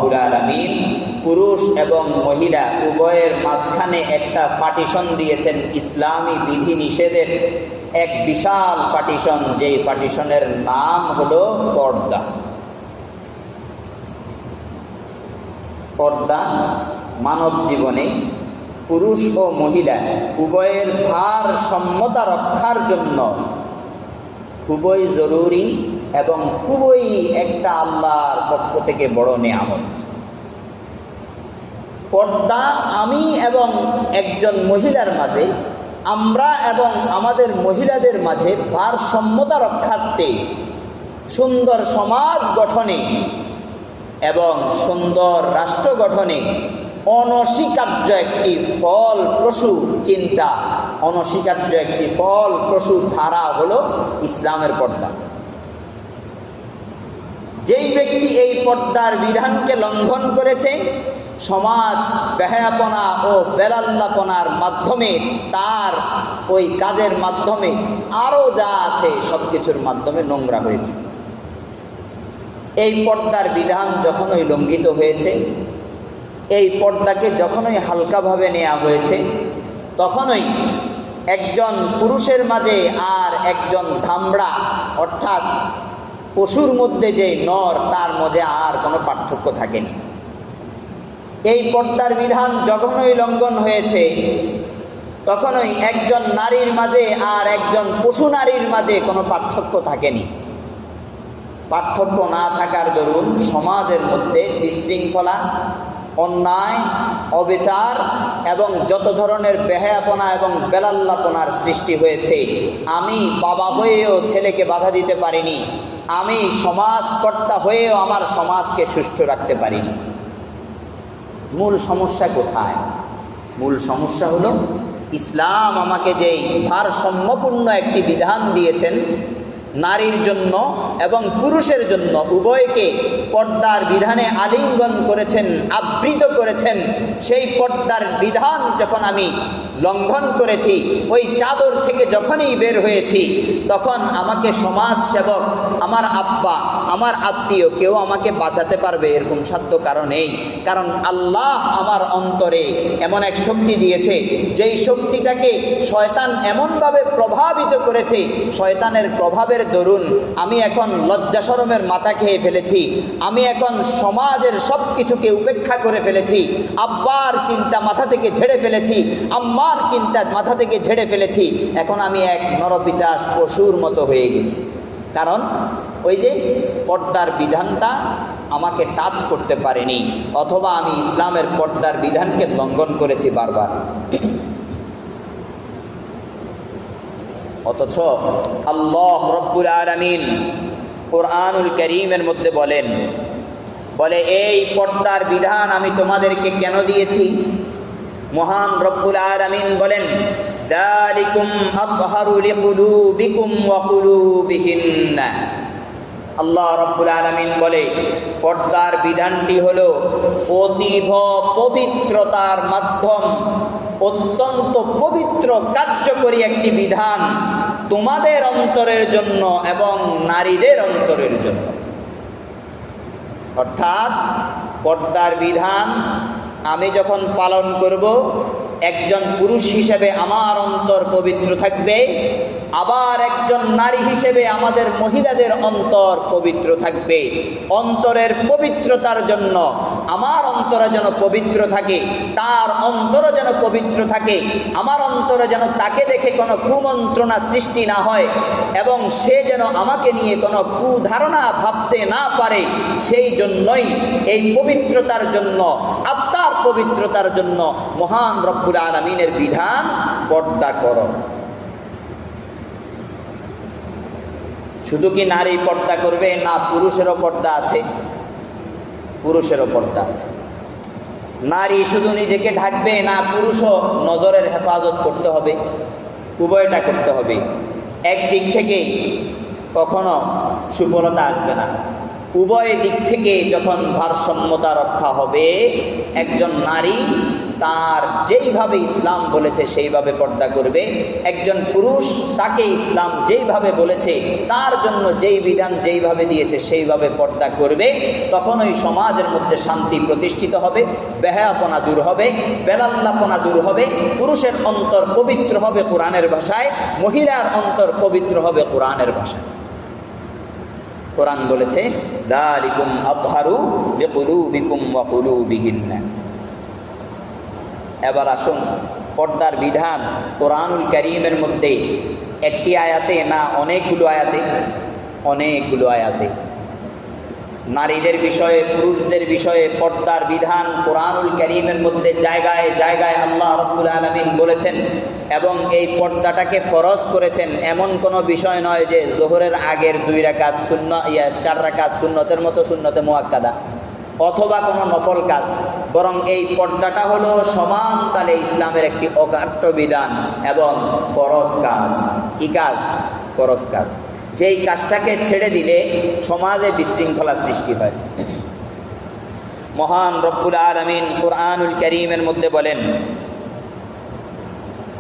রব্বুল আলামিন পুরুষ এবং মহিলা উভয়ের মাঝখানে একটা পার্টিশন দিয়েছেন, ইসলামী বিধি নিষেধের এক বিশাল পার্টিশন, যেই পার্টিশনের নাম হলো পর্দা। পর্দা মানব জীবনে পুরুষ ও মহিলা উভয়ের ভারসাম্যতা রক্ষার জন্য খুবই জরুরি এবং খুবই একটা আল্লাহর পক্ষ থেকে বড় নেয়ামত। পর্দা আমি এবং একজন মহিলার মাঝে, আমরা এবং আমাদের মহিলাদের মাঝে ভারসাম্যতা রক্ষার্থে সুন্দর সমাজ গঠনে এবং সুন্দর রাষ্ট্র গঠনে অনস্বীকার্য একটি ফলপ্রসূ চিন্তা, অনস্বীকার্য একটি ফলপ্রসূ ধারা হলো ইসলামের পর্দা। যেই ব্যক্তি এই পর্দার বিধানকে লঙ্ঘন করেছে, সমাজ বেহায়াপনা ও বেলাল্লাপনার মাধ্যমে, তার ওই কাজের মাধ্যমে আরও যা আছে সব কিছুর মাধ্যমে নোংরা হয়েছে। এই পর্দার বিধান যখনই লঙ্ঘিত হয়েছে, এই পর্দাকে যখনই হালকাভাবে নেওয়া হয়েছে, তখনই একজন পুরুষের মাঝে আর একজন ধামড়া অর্থাৎ পশুর মধ্যে যে নর, তার মধ্যে আর কোনো পার্থক্য থাকেনি। এই পর্দার বিধান যখনই লঙ্ঘন হয়েছে, তখনই একজন নারীর মাঝে আর একজন পশু নারীর মাঝে কোনো পার্থক্য থাকেনি। পার্থক্য না থাকার দরুন সমাজের মধ্যে বিশৃঙ্খলা, অন্যায়, অবিচার এবং যত ধরনের বেহায়াপনা এবং বেলাল্লাপনার সৃষ্টি হয়েছে। আমি বাবা হয়েও ছেলেকে বাধা দিতে পারিনি, আমি সমাজকর্তা হয়েও আমার সমাজকে সুষ্ঠু রাখতে পারিনি। মূল সমস্যা কোথায়? মূল সমস্যা হলো ইসলাম আমাকে যেই ভারসাম্যপূর্ণ একটি বিধান দিয়েছেন, নারীর জন্য এবং পুরুষের জন্য উভয়কে পর্দার বিধানে আলিঙ্গন করেছেন, আবৃত করেছেন। সেই পর্দার বিধান যখন আমি লঙ্ঘন করেছি, ওই চাদর থেকে যখনই বের হয়েছি, তখন আমাকে সমাজ সেবক, আমার আব্বা, আমার আত্মীয় কেউ আমাকে বাঁচাতে পারবে এরকম সাধ্য কারণেই। কারণ আল্লাহ আমার অন্তরে এমন এক শক্তি দিয়েছে, যেই শক্তিটাকে শয়তান এমনভাবে প্রভাবিত করেছে, শয়তানের প্রভাবের দরুন আমি এখন লজ্জা শরমের মাথা খেয়ে ফেলেছি, আমি এখন সমাজের সব কিছুকে উপেক্ষা করে ফেলেছি, আব্বার চিন্তা মাথা থেকে ঝেড়ে ফেলেছি, আম্মার চিন্তা মাথা থেকে ঝেড়ে ফেলেছি। এখন আমি এক নরপিচাস পশুর মতো হয়ে গেছি। কারণ ওই যে পর্দার বিধানটা আমাকে টাচ করতে পারেনি, অথবা আমি ইসলামের পর্দার বিধানকে লঙ্ঘন করেছি বারবার। অথচ আল্লাহ রব্বুল আলামিন কোরআনুল কারীমের মধ্যে বলে এই পর্দার বিধান আমি তোমাদেরকে কেন দিয়েছি? মহান রব্বুল আলামিন বলেন, যালিকুম আতহারু লিকুলুবিকুম ওয়া কুলুবিহিন্না। আল্লাহ রব্বুল আলামিন বলে, পর্দার বিধানটি হলো অতীব পবিত্রতার মাধ্যম, অত্যন্ত পবিত্র কার্যকরী একটি বিধান তোমাদের অন্তরের জন্য এবং নারীদের অন্তরের জন্য। অর্থাৎ পর্দার বিধান আমি যখন পালন করব, একজন পুরুষ হিসেবে আমার অন্তর পবিত্র থাকবে, আবার একজন নারী হিসেবে আমাদের মহিলাদের অন্তর পবিত্র থাকবে। অন্তরের পবিত্রতার জন্য আমার অন্তরে যেন পবিত্র থাকে, তার অন্তরে যেন পবিত্র থাকে, আমার অন্তরে যেন তাকে দেখে কোনো কুমন্ত্রণা সৃষ্টি না হয় এবং সে যেন আমাকে নিয়ে কোনো কুধারণা ভাবতে না পারে। সেই জন্যই এই পবিত্রতার জন্য, আত্মার পবিত্রতার জন্য মহান রব্বুল আলামিনের বিধান, পর্দা করো। শুধু কি নারী পর্দা করবে? না, পুরুষেরও পর্দা আছে, পুরুষেরও পর্দা আছে। নারী শুধু নিজেকে ঢাকবে না, পুরুষও নজরের হেফাজত করতে হবে, উভয়টা করতে হবে। একদিক থেকে কখনো সুফলতা আসবে না। উভয় দিক থেকে যখন ভারসাম্যতা রক্ষা হবে, একজন নারী তার যেইভাবে ইসলাম বলেছে সেইভাবে পর্দা করবে। একজন পুরুষ তাকে ইসলাম যেইভাবে বলেছে, তার জন্য যেই বিধান যেইভাবে দিয়েছে সেইভাবে পর্দা করবে। তখন ওই সমাজের মধ্যে শান্তি প্রতিষ্ঠিত হবে, বেহায়াপনা দূর হবে, বেলাল্লাপনা দূর হবে। পুরুষের অন্তর পবিত্র হবে কোরআনের ভাষায়, মহিলার অন্তর পবিত্র হবে কোরআনের ভাষায়। কোরআন বলেছে যালিকুম আতহারু লিকুলুবিকুম ওয়া কুলুবিহিন্না। এবার আসুন, পর্দার বিধান কোরআনুল কারীমের মধ্যে একটি আয়াতে না অনেকগুলো আয়াতে নারীদের বিষয়ে, পুরুষদের বিষয়ে পর্দার বিধান কোরআনুল কারীমের মধ্যে জায়গায় জায়গায় আল্লাহ রাব্বুল আলামিন বলেছেন। এবং এই পর্দাটাকে ফরজ করেছেন। এমন কোনো বিষয় নয় যে যোহরের আগের 2 রাকাত সুন্নাত 4 রাকাত সুন্নতের মতো সুন্নতে মুআক্কাদা অথবা কোনো নফল কাজ, বরং এই পর্দাটা হলো সমান তালে ইসলামের একটি অকাট্য বিধান এবং ফরজ কাজ। কি কাজ? ফরজ কাজ। যেই কাজটাকে ছেড়ে দিলে সমাজে বিশৃঙ্খলা সৃষ্টি হয়। মহান রব্বুল আলামিন কোরআনুল কারীমের মধ্যে বলেন,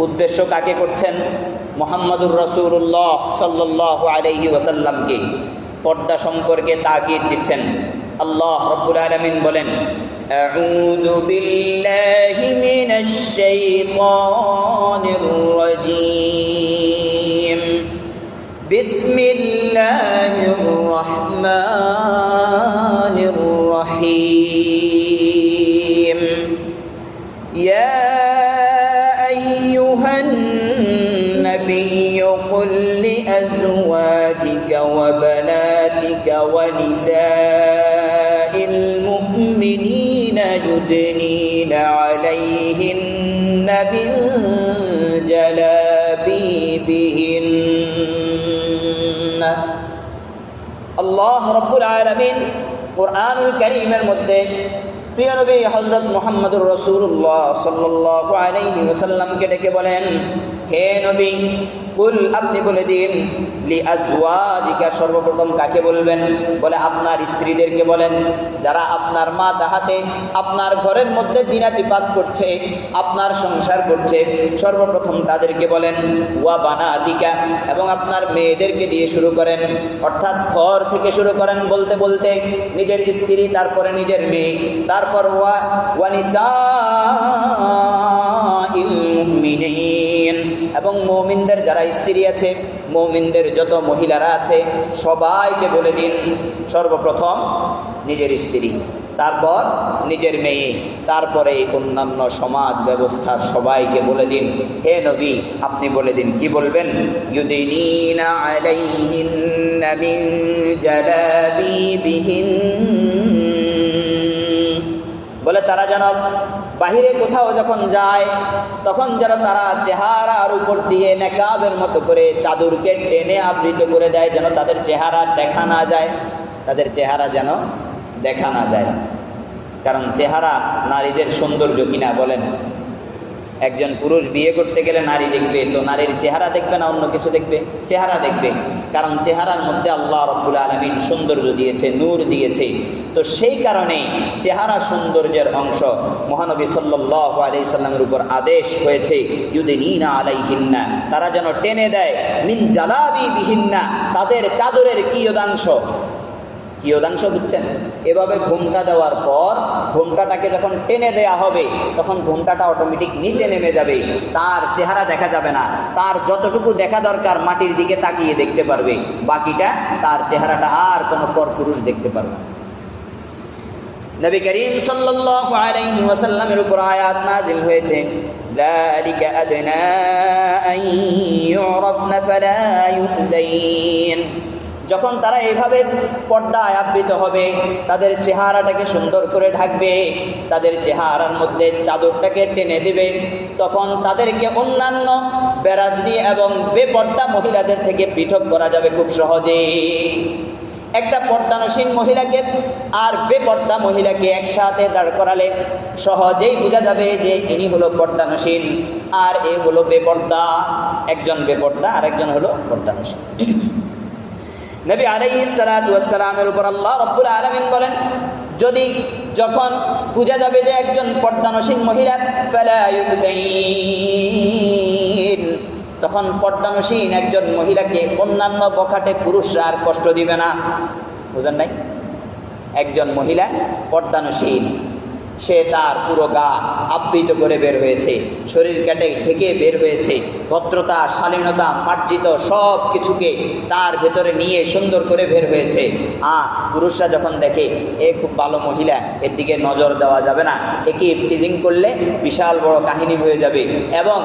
উদ্দেশ্য কাকে করছেন? মুহাম্মদুর রাসূলুল্লাহ সাল্লাল্লাহু আলাইহি ওয়াসাল্লামকে পর্দা সম্পর্কে তাকিদ দিচ্ছেন। আল্লাহ রব্বুল আলামিন বলেন, আউযু বিল্লাহি মিনাশ শাইতানির রাজীম, বিসমিল্লাহির রহমানির রহিম, ইয়া আইয়ুহান নাবিয়্যু কুল লিআজওয়াজিকা ওয়া বানাতিকা ওয়া নিসাইল মুমিনিনা ইউদনিনা আলাইহিন্না মিন জালাবিবিহিন। আল্লাহ রাব্বুল আলামিন কোরআনুল কারীমের মধ্যে প্রিয় নবী হযরত মুহাম্মদুর রাসূলুল্লাহ সাল্লাল্লাহু আলাইহি ওয়াসাল্লামকে ডেকে বলেন, হে নবী, কুল, আপনি বলে দিন, লিআজওয়াজিকা, সর্বপ্রথম কাকে বলবেন? বলে আপনার স্ত্রীদেরকে বলেন, যারা আপনার মা তাহাতে আপনার ঘরের মধ্যে দিনাতিপাত করছে, আপনার সংসার করছে, সর্বপ্রথম তাদেরকে বলেন। ওয়া বানাতিকা, এবং আপনার মেয়েদেরকে দিয়ে শুরু করেন, অর্থাৎ ঘর থেকে শুরু করেন বলতে বলতে নিজের স্ত্রী, তারপরে নিজের মেয়ে, তারপর ওয়া নিসাইল মুমিনিন, এবং মুমিনদের যারা স্ত্রী আছে, মুমিনদের যত মহিলারা আছে সবাইকে বলে দিন, সর্বপ্রথম নিজের স্ত্রী, তারপর নিজের মেয়ে, তারপরে অন্যান্য সমাজ ব্যবস্থার সবাইকে বলে দিন। হে নবী, আপনি বলে দিন। কি বলবেন? ইউদিনিনা আলাইহিন্না মিন জালাবিবিহিন, বলে তারা যেন বাহিরে কোথাও যখন যায় তখন যেন তারা চেহারার উপর দিয়ে নেকাবের মতো করে চাদরকে টেনে আবৃত করে দেয়, যেন তাদের চেহারা দেখা না যায়, তাদের চেহারা যেন দেখা না যায়। কারণ চেহারা নারীদের সৌন্দর্য কিনা বলেন? একজন পুরুষ বিয়ে করতে গেলে নারী দেখবে, তো নারীর চেহারা দেখবে না অন্য কিছু দেখবে? চেহারা দেখবে, কারণ চেহারার মধ্যে আল্লাহ রাব্বুল আলামিন সৌন্দর্য দিয়েছে, নূর দিয়েছে। তো সেই কারণে চেহারা সৌন্দর্যের অংশ। মহানবী সাল্লাল্লাহু আলাইহি সাল্লামের উপর আদেশ হয়েছে, ইউদিনিনা আলাইহিন্না, তারা যেন টেনে দেয়, মিন জালাবিবিহিন্না, তাদের চাদরের কিয়দাংশ। কিয়দাংশ বুঝছেন? এভাবে ঘোমটা দেওয়ার পর ঘোমটাটাকে যখন টেনে দেয়া হবে তখন ঘোমটাটা অটোমেটিক নিচে নেমে যাবে, তার চেহারা দেখা যাবে না। তার যতটুকু দেখা দরকার মাটির দিকে তাকিয়ে দেখতে পারবে, বাকিটা তার চেহারাটা আর কোনো পরপুরুষ দেখতে পারবে না। নবী করিম সাল্লাল্লাহু আলাইহি ওয়াসাল্লামের উপর আয়াত নাযিল হয়েছে, যালিকা আদনা আন ইউরাফনা ফালা ইউযাইন। যখন তারা এইভাবে পর্দায় আবৃত হবে, তাদের চেহারাটাকে সুন্দর করে ঢাকবে, তাদের চেহারার মধ্যে চাদরটাকে টেনে দেবে, তখন তাদেরকে অন্যান্য বেরাজনি এবং বেপর্দা মহিলাদের থেকে পৃথক করা যাবে খুব সহজে। একটা পর্দানসীন মহিলাকে আর বেপর্দা মহিলাকে একসাথে দাঁড় করালে সহজেই বোঝা যাবে যে ইনি হলো পর্দানসীন আর এ হলো বেপর্দা। একজন বেপর্দা আর একজন হলো পর্দানসীন। নবী আলাইহিস সালাতু ওয়াস সালামের উপর আল্লাহ রাব্বুল আলামিন বলেন, যখন বোঝা যাবে যে একজন পর্দানসীন মহিলা, ফালা ইউদাইন, তখন পর্দানসীন একজন মহিলাকে অন্যান্য বখাটে পুরুষরা আর কষ্ট দিবে না। বুঝেন নাই? একজন মহিলা পর্দানসীন, সে তার পুরো গা আবৃত করে বের হয়েছে, শরীর কেটে ঢেকে বের হয়েছে, ভদ্রতা, শালীনতা, মার্জিত সব কিছুকে তার ভেতরে নিয়ে সুন্দর করে বের হয়েছে। পুরুষরা যখন দেখে এ খুব ভালো মহিলা, এর দিকে নজর দেওয়া যাবে না, একে টিজিং করলে বিশাল বড় কাহিনী হয়ে যাবে, এবং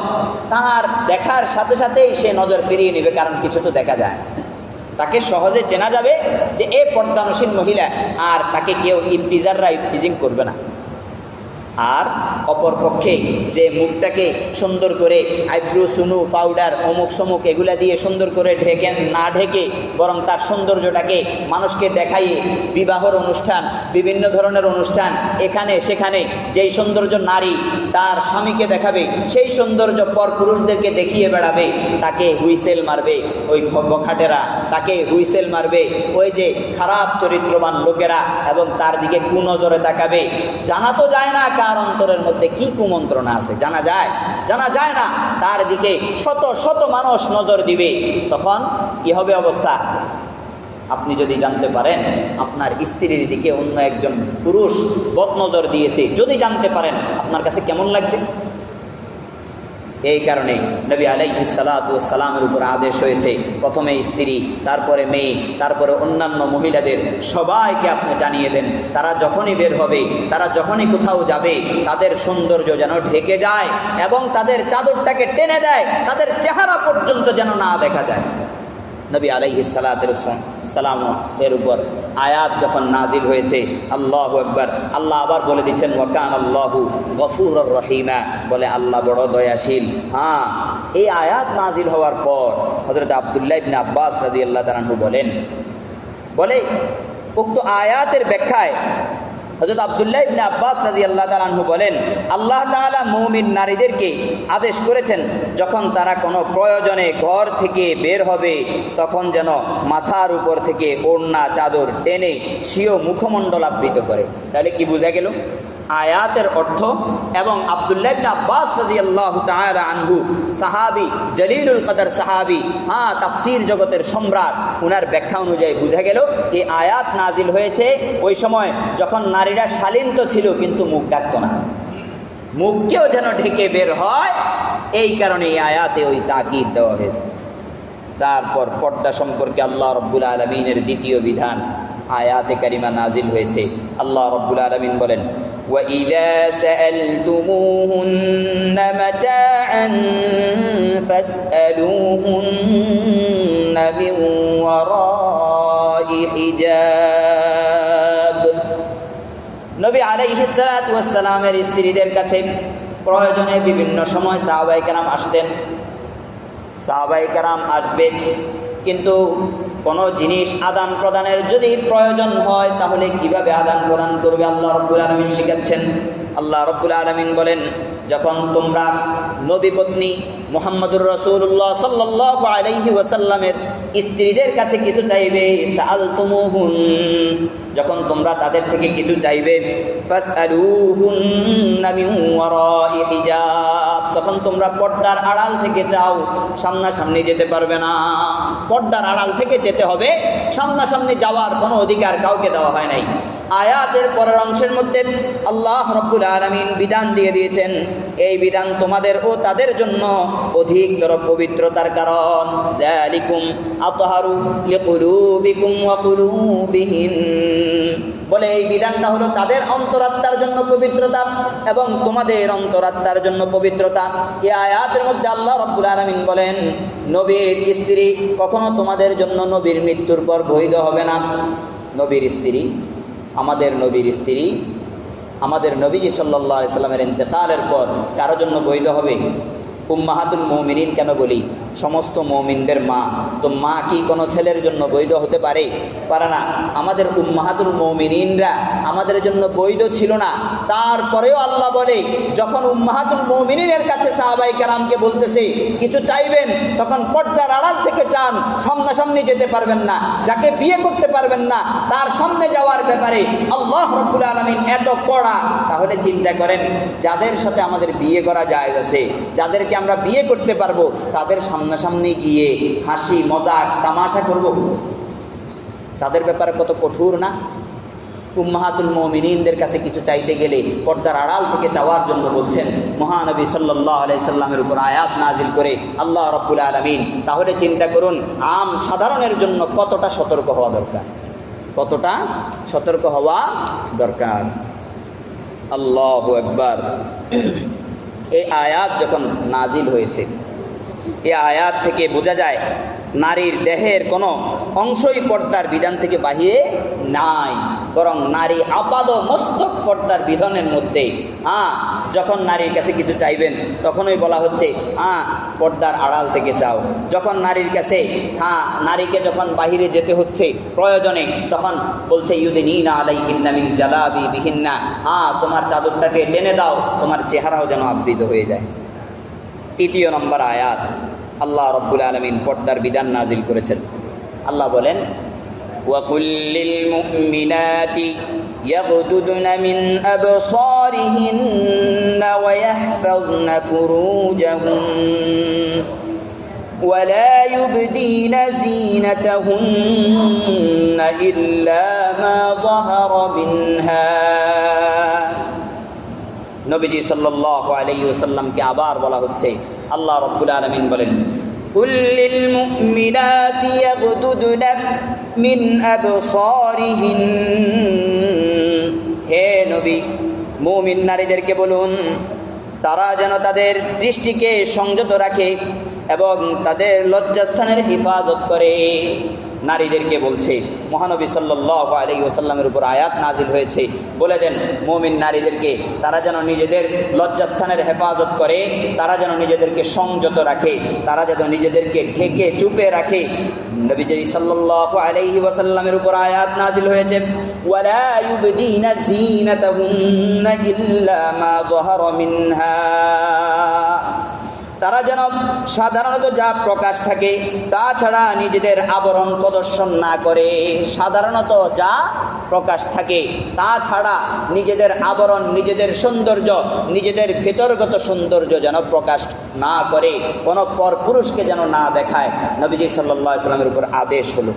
তার দেখার সাথে সাথেই সে নজর ফিরিয়ে নেবে, কারণ কিছু তো দেখা যায়, তাকে সহজে চেনা যাবে যে এ পর্দানসীন মহিলা, আর তাকে কেউ ইপটিজাররা ইপটিজিং করবে না। আর অপরপক্ষে যে মুখটাকে সুন্দর করে আইব্রো, সুনু, পাউডার, অমুক সমুক এগুলা দিয়ে সুন্দর করে ঢেকে বরং তার সৌন্দর্যটাকে মানুষকে দেখাইয়ে বিবাহর অনুষ্ঠান, বিভিন্ন ধরনের অনুষ্ঠান, এখানে সেখানে যেই সৌন্দর্য নারী তার স্বামীকে দেখাবে, সেই সৌন্দর্য পর পুরুষদেরকে দেখিয়ে বেড়াবে, তাকে হুইসেল মারবে ওই বখাটেরা, তাকে হুইসেল মারবে ওই যে খারাপ চরিত্রবান লোকেরা, এবং তার দিকে কুনজরে তাকাবে। জানা তো যায় না তার অন্তরের মধ্যে কি কুমন্ত্রণা আছে, জানা যায় না, তার দিকে শত শত মানুষ নজর দিবে। তখন কি হবে অবস্থা? আপনি যদি জানতে পারেন আপনার স্ত্রীর দিকে অন্য একজন পুরুষ বদনজর দিয়েছে, যদি জানতে পারেন আপনার কাছে কেমন লাগবে? এই কারণে নবী আলাইহিস সালাতু ওয়াস সালামের উপর আদেশ হয়েছে, প্রথমে স্ত্রী, তারপরে মেয়ে, তারপরে অন্যান্য মহিলাদের সবাইকে আপনি জানিয়ে দেন, তারা যখনই বের হবে, তারা যখনই কোথাও যাবে, তাদের সৌন্দর্য যেন ঢেকে যায় এবং তাদের চাদরটাকে টেনে দেয়, তাদের চেহারা পর্যন্ত যেন না দেখা যায়। নবী আলাইহিস সালামের উপর আয়াত যখন নাজিল হয়েছে, আল্লাহু আকবার, আল্লাহ আবার বলে দিচ্ছেন ওয়া কানা আল্লাহু গফুরুর রহিমা, বলে আল্লাহ বড় দয়াশীল। এই আয়াত নাজিল হওয়ার পর হযরত আব্দুল্লাহ ইবনে আব্বাস রাদিয়াল্লাহু তাআলা আনহু বলে উক্ত আয়াতের ব্যাখ্যায় হযরত আব্দুল্লাহ ইবনে আব্বাস রাদিয়াল্লাহু তাআলা আনহু বলেন, আল্লাহ তাআলা মুমিন নারীদেরকে আদেশ করেছেন যখন তারা কোনো প্রয়োজনে ঘর থেকে বের হবে তখন যেন মাথার উপর থেকে ওড়না চাদর টেনে স্বীয় মুখমণ্ডল আবৃত করে। তাহলে কি বোঝা গেল আয়াতের অর্থ? এবং আব্দুল্লাহ ইবনে আব্বাস রাদিয়াল্লাহু তাআলা আনহু সাহাবী, জলিলুল কদর সাহাবী, তাফসীর জগতের সম্রাট, উনার ব্যাখ্যা অনুযায়ী বোঝা গেল এই আয়াত নাজিল হয়েছে ওই সময় যখন নারীরা শালীন ছিল কিন্তু মুখ ঢাকত না, মুখকেও যেন ঢেকে বের হয়, এই কারণে এই আয়াতে ওই তাকিদ দেওয়া হয়েছে। তারপর পর্দা সম্পর্কে আল্লাহ রাব্বুল আলামিনের দ্বিতীয় বিধান আয়াতে কারিমা নাজিল হয়েছে। আল্লাহ রাব্বুল আলামিন বলেন, وَإِذَا سَأَلْتُمُوهُنَّ مَتَاعًا فَاسْأَلُوهُنَّ مِنْ وَرَاءِ حِجَابٍ। নবী আলাইহিস সালাতু ওয়াস সালামের স্ত্রীদের কাছে প্রয়োজনে বিভিন্ন সময় সাহাবায়ে কেরাম আসতেন, সাহাবায়ে কেরাম আসবেন, কিন্তু কোনো জিনিস আদান প্রদানের যদি প্রয়োজন হয় তাহলে কিভাবে আদান প্রদান করবে আল্লাহ রাব্বুল আলামিন শিখাচ্ছেন। আল্লাহ রাব্বুল আলামিন বলেন, যখন তোমরা নবী পত্নী মুহাম্মদুর রাসূলুল্লাহ সাল্লাল্লাহু আলাইহি ওয়াসাল্লামের স্ত্রীদের কাছে কিছু চাইবে, সাআলতুমুহুন, যখন তোমরা তাদের থেকে কিছু চাইবে, ফাসআলুহুন্না মিন ওয়ারাই হিজাব, তখন তোমরা পর্দার আড়াল থেকে চাও, সামনাসামনি যেতে পারবে না, পর্দার আড়াল থেকে যেতে হবে, সামনাসামনি যাওয়ার কোনো অধিকার কাউকে দেওয়া হয় নাই। আয়াতের পরের অংশের মধ্যে আল্লাহ রাব্বুল আলামিন বিধান দিয়ে দিয়েছেন, এই বিধান তোমাদের ও তাদের জন্য অধিকতর পবিত্রতার কারণ। যালিকুম আতহারু লিকুলুবিকুম ওয়া কুলুবিহিন, বলে এই বিধানটা হলো তাদের অন্তরাত্মার জন্য পবিত্রতা এবং তোমাদের অন্তরাত্মার জন্য পবিত্রতা। এই আয়াতের মধ্যে আল্লাহ রাব্বুল আলামিন বলেন, নবীর স্ত্রী কখনো তোমাদের জন্য নবীর মৃত্যুর পর বৈধ হবে না। নবীর স্ত্রী, আমাদের নবীর স্ত্রী, আমাদের নবীজি সাল্লাল্লাহু আলাইহি সাল্লামের ইন্তেকালের পর কারো জন্য বৈধ হবে? উম্মাহাতুল মুমিনিন কেন বলি? সমস্ত মুমিনদের মা। তো মা কি কোনো ছেলের জন্য বৈধ হতে পারে? পারে না। আমাদের উম্মাহাতুল মুমিনিনরা আমাদের জন্য বৈধ ছিল না, তারপরেও আল্লাহ বলে যখন উম্মাহাতুল মুমিনিনের কাছে সাহাবায়ে কেরামকে বলতেছে কিছু চাইবেন, তখন পর্দার আড়াল থেকে চান, সামনাসামনি যেতে পারবেন না। যাকে বিয়ে করতে পারবেন না তার সামনে যাওয়ার ব্যাপারে আল্লাহ রাব্বুল আলামিন এত কড়া। তাহলে চিন্তা করেন, যাদের সাথে আমাদের বিয়ে করা জায়েজ আছে, যাদেরকে আমরা বিয়ে করতে পারবো, তাদের সামনাসামনি গিয়ে হাসি মজাক তামাশা করব, তাদের ব্যাপারে কত কঠোর না? উম্মাহাতুল মুমিনিনদের কাছে কিছু চাইতে গেলে পর্দার আড়াল থেকে চাওয়ার জন্য বলছেন মহানবী সাল্লাল্লাহু আলাইহি সাল্লামের উপর আয়াত নাজিল করে আল্লাহ রাব্বুল আলামিন। তাহলে চিন্তা করুন, সাধারণের জন্য কতটা সতর্ক হওয়া দরকার, কতটা সতর্ক হওয়া দরকার। আল্লাহু আকবার। এই আয়াত যখন নাজিল হয়েছে, এই আয়াত থেকে বোঝা যায় নারীর দেহের কোনো অংশই পর্দার বিধান থেকে বাহিরে নাই, বরং নারী আপাদ মস্তক পর্দার বিধানের মধ্যে। যখন নারীর কাছে কিছু চাইবেন তখনই বলা হচ্ছে পর্দার আড়াল থেকে চাও। যখন নারীর কাছে নারীকে যখন বাহিরে যেতে হচ্ছে প্রয়োজনে, তখন বলছে ইউদিনিনা আলাইহিন্না মিন জালাবিবিহিন্না, তোমার চাদরটাকে টেনে দাও, তোমার চেহারাও যেন আবৃত হয়ে যায়। তৃতীয় নম্বর আয়াত, আল্লাহ রাব্বুল আলামিন পর্দার বিধান নাজিল করেছেন। আল্লাহ বলেন ওয়াকুল লিল মুমিনাতি ইয়াগদুদনা মিন আবসারিহিন্না ওয়া ইয়াহফাযনা ফুরুজাহুন্না ওয়া লা ইউবদিনা যিনাতাহুন্না ইল্লা মা যাহারা মিনহা। নবীজি সাল্লাল্লাহু আলাইহি ওয়াসাল্লামকে আবার বলা হচ্ছে, আল্লাহ রাব্বুল আলামিন বলেন কুল লিল মুমিনাতি ইয়াগদুদনা মিন আবসারিহিন, হে নবী মুমিন নারীদেরকে বলুন তারা যেন তাদের দৃষ্টিকে সংযত রাখে এবং তাদের লজ্জাস্থানের হেফাজত করে। নারীদেরকে বলছে, মহানবী সাল্লাল্লাহু আলাইহি ওয়াসাল্লামের উপর আয়াত নাজিল হয়েছে, বলে দেন মুমিন নারীদেরকে তারা যেন নিজেদের লজ্জাস্থানের হেফাজত করে, তারা যেন নিজেদেরকে সংযত রাখে, তারা যেন নিজেদেরকে ঢেকে চুপে রাখে। নবীজি সাল্লাল্লাহু আলাইহি ওয়াসাল্লামের উপর আয়াত নাজিল হয়েছে ওয়ালা ইউবদিনা যিনাতাহুন্না ইল্লা মা যাহারা মিনহা, তারা যেন সাধারণত যা প্রকাশ থাকে তা ছাড়া নিজেদের আবরণ প্রদর্শন না করে। সাধারণত যা প্রকাশ থাকে তা ছাড়া নিজেদের আবরণ, নিজেদের সৌন্দর্য, নিজেদের ভেতরগত সৌন্দর্য যেন প্রকাশ না করে, কোনো পরপুরুষকে যেন না দেখায়। নবীজি সাল্লাল্লাহু আলাইহি ওয়াসাল্লামের উপর আদেশ হলো।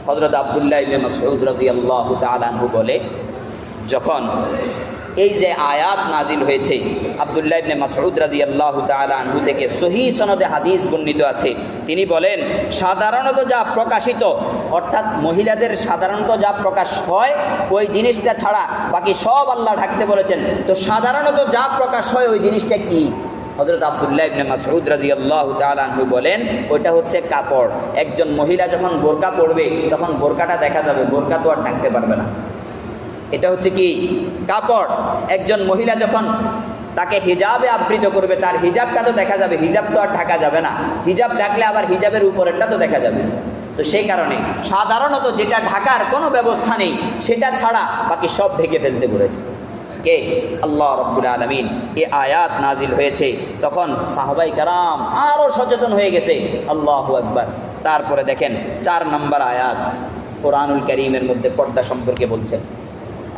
হযরত আব্দুল্লাহ ইবনে মাসউদ রাদিয়াল্লাহু তাআলা আনহু বলে, যখন এই যে আয়াত নাজিল হয়েছে, আব্দুল্লাহ ইবনে মাসউদ রাদিয়াল্লাহু তাআলা আনহু থেকে সহিহ সনদে হাদিস বর্ণিত আছে, তিনি বলেন সাধারণত যা প্রকাশিত, অর্থাৎ মহিলাদের সাধারণত যা প্রকাশ হয় ওই জিনিসটা ছাড়া বাকি সব আল্লাহ ঢাকতে বলেছেন। তো সাধারণত যা প্রকাশ হয় ওই জিনিসটা কি? হযরত আব্দুল্লাহ ইবনে মাসউদ রাদিয়াল্লাহু তাআলা আনহু বলেন ওইটা হচ্ছে কাপড়। একজন মহিলা যখন বোরকা পরবে তখন বোরকাটা দেখা যাবে, বোরকা তো আর ঢাকতে পারবে না। এটা হচ্ছে কি? কাপড়। একজন মহিলা যখন তাকে হিজাবে আবৃত করবে, তার হিজাবটা তো দেখা যাবে, হিজাব তো আর ঢাকা যাবে না। হিজাব ঢাকলে আবার হিজাবের উপরেরটা তো দেখা যাবে। তো সেই কারণে সাধারণত যেটা ঢাকার কোনো ব্যবস্থা নেই সেটা ছাড়া বাকি সব ঢেকে ফেলতে বলেছে কে? আল্লাহ রাব্বুল আলামিন। এই আয়াত নাজিল হয়েছে তখন সাহাবায়ে কেরাম আরও সচেতন হয়ে গেছে। আল্লাহু আকবার। তারপরে দেখেন 4 নম্বর আয়াত কোরআনুল কারীমের মধ্যে পর্দা সম্পর্কে বলছেন।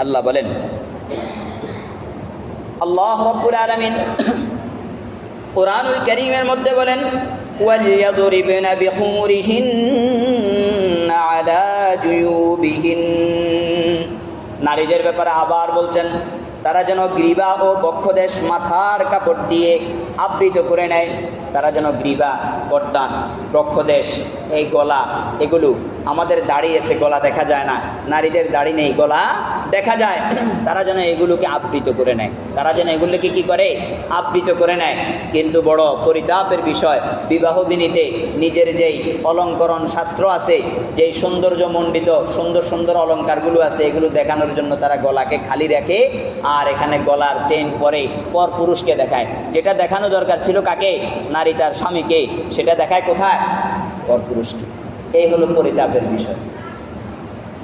আল্লাহ বলেন, আল্লাহ রাব্বুল আলামিন কোরআনুল কারীমের মধ্যে বলেন ওয়ালিয়াদরিবনা বিখুমুরিহিন্না আলা জুয়ুবিহিন, নারীদের ব্যাপারে আবার বলছেন তারা যেন গ্রীবা ও বক্ষদেশ মাথার কাপড় দিয়ে আবৃত করে নেয়। তারা যেন গ্রীবা, গর্দান, বক্ষদেশ, এই গলা, এগুলো আমাদের দাড়ি আছে, গলা দেখা যায় না, নারীদের দাড়ি নেই, গলা দেখা যায়। তারা যেন এগুলোকে আবৃত করে নেয়, তারা যেন এগুলোকে কি করে, আবৃত করে নেয়। কিন্তু বড় পরিতাপের বিষয়, বিবাহ বিনীতে নিজের যেই অলঙ্করণ শাস্ত্র আছে, যেই সৌন্দর্যমণ্ডিত সুন্দর সুন্দর অলঙ্কারগুলো আছে, এগুলো দেখানোর জন্য তারা গলাকে খালি রাখে আর এখানে গলার চেইন পরে পর পুরুষকে দেখায়। যেটা দেখানো দরকার ছিল কাকে, নারী তার স্বামীকে, সেটা দেখায় কোথায়, পর পুরুষকে। এই হলো পরিতাপের বিষয়।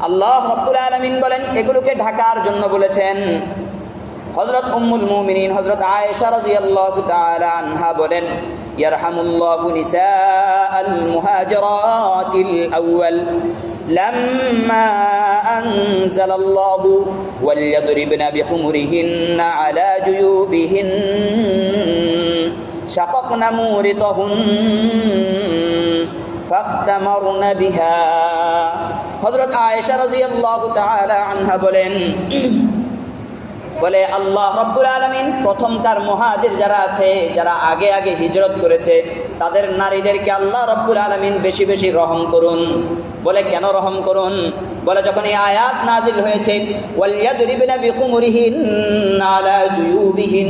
আল্লাহ রাব্বুল আলামিন বলেন এগুলোকে ঢাকার জন্য বলেছেন। হযরত উম্মুল মুমিনিন হযরত আয়েশা রাদিয়াল্লাহু তাআলা আনহা বলেন, ইয়ারহামুল্লাহু নিসাআল মুহাজিরাতিল আউয়াল লাম্মা আনজালাল্লাহু ওয়ালইয়াদরিবনা বিখুমুরিহিন্না আলা জুয়ুবিহিন শাকাকনা মুরিতাহুন ফাখতামারনা বিহা। হযরত আয়েশা রাদিয়াল্লাহু তাআলা আনহা বলেন, বলে আল্লাহ রাব্বুল আলামিন প্রথমকার মুহাজির যারা আছে, যারা আগে আগে হিজরত করেছে, তাদের নারীদেরকে আল্লাহ রাব্বুল আলামিন বেশি বেশি রহম করুন। বলে কেন রহম করুন? বলে যখন এই আয়াত নাজিল হয়েছে, ওয়ালিয়াদরিবনা বিখুমুরিহিন্না আলা জুয়ুবিহিন,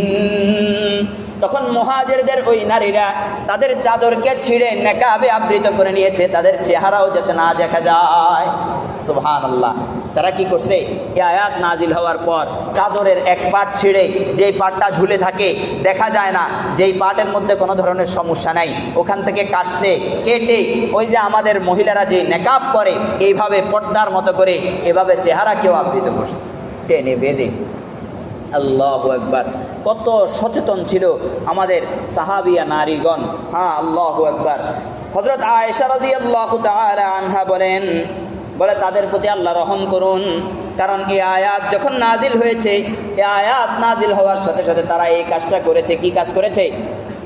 তখন মুহাজিরদের ওই নারীরা তাদের চাদরকে ছিঁড়ে নেকাবে আবৃত করে নিয়েছে, তাদের চেহারাও যাতে না দেখা যায়। সুবহানাল্লাহ। তারা কি করছে, এই আয়াত নাজিল হওয়ার পর চাদরের এক পাট ছিঁড়ে, যেই পাটটা ঝুলে থাকে দেখা যায় না, যেই পাটের মধ্যে কোনো ধরনের সমস্যা নাই, ওখান থেকে কাটছে, কেটে ওই যে আমাদের মহিলারা যে নেকাব পরে এইভাবে পর্দার মতো করে এভাবে চেহারাকেও আবৃত করছে, টেনে বেঁধে। আল্লাহু আকবার। কত সচেতন ছিল আমাদের সাহাবিয়া নারীগণ। হ্যাঁ, আল্লাহু আকবার। হযরত আয়েশা রাদিয়াল্লাহু তাআলা আনহা বলেন, বলে তাদের প্রতি আল্লাহ রহম করুন, কারণ এই আয়াত যখন নাজিল হয়েছে, এই আয়াত নাজিল হওয়ার সাথে সাথে তারা এই কাজটা করেছে। কি কাজ করেছে?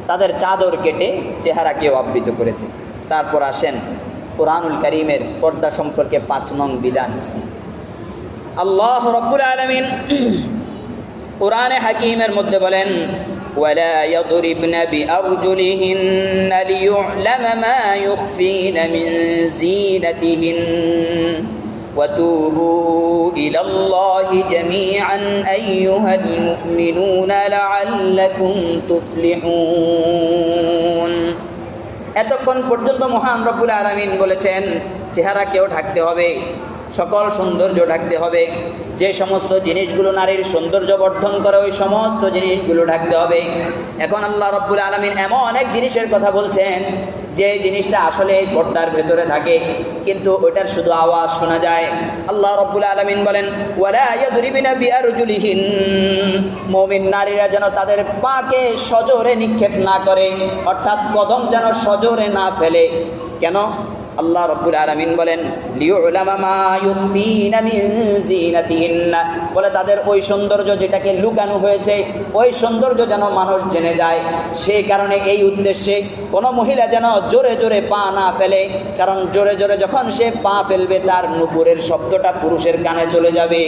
তাদের চাদর কেটে চেহারাকেও আবৃত করেছে। তারপর আসেন কোরআনুল কারীমের পর্দা সম্পর্কে 5 নং বিধান। আল্লাহ রাব্বুল আলামিন কোরআনে হাকিমের মধ্যে বলেন, ওয়ালা ইয়াদরিবনা বিআরজুলিহিন্না লিয়ু'লামা মা ইউখফিনা মিন যিনাতিহিন ওয়া তুবু ইলাল্লাহি জামিআন আইয়ুহাল মুমিনুনা লাআল্লাকুম তুফলিহুন। এতক্ষণ পর্যন্ত মহান রব্বুল আলামিন বলেছেন চেহারাকেও ঢাকতে হবে, সকল সৌন্দর্য ঢাকতে হবে। যে সমস্ত জিনিসগুলো নারীর সৌন্দর্য বর্ধন করে ওই সমস্ত জিনিসগুলো ঢাকতে হবে। এখন আল্লাহ রাব্বুল আলামিন এমন এক জিনিসের কথা বলছেন যে জিনিসটা আসলে পর্দার ভেতরে থাকে, কিন্তু ওইটার শুধু আওয়াজ শোনা যায়। আল্লাহ রাব্বুল আলামিন বলেন, ওয়ালা ইয়াদরিবিনা বিআরজুলিহিন, মুমিন নারীরা যেন তাদের পাকে সজোরে নিক্ষেপ না করে, অর্থাৎ কদম যেন সজোরে না ফেলে। কেন? আল্লাহ রাব্বুল আলামিন বলেন, লিয়ু'লামা মা ইউখফিনা মিন যিনাতিহিন্না, বলে তাদের ওই সৌন্দর্য যেটাকে লুকানো হয়েছে, ওই সৌন্দর্য যেন মানুষ জেনে যায়। সেই কারণে এই উদ্দেশ্যে কোনো মহিলা যেন জোরে জোরে পা না ফেলে, কারণ জোরে জোরে যখন সে পা ফেলবে তার নুপুরের শব্দটা পুরুষের কানে চলে যাবে।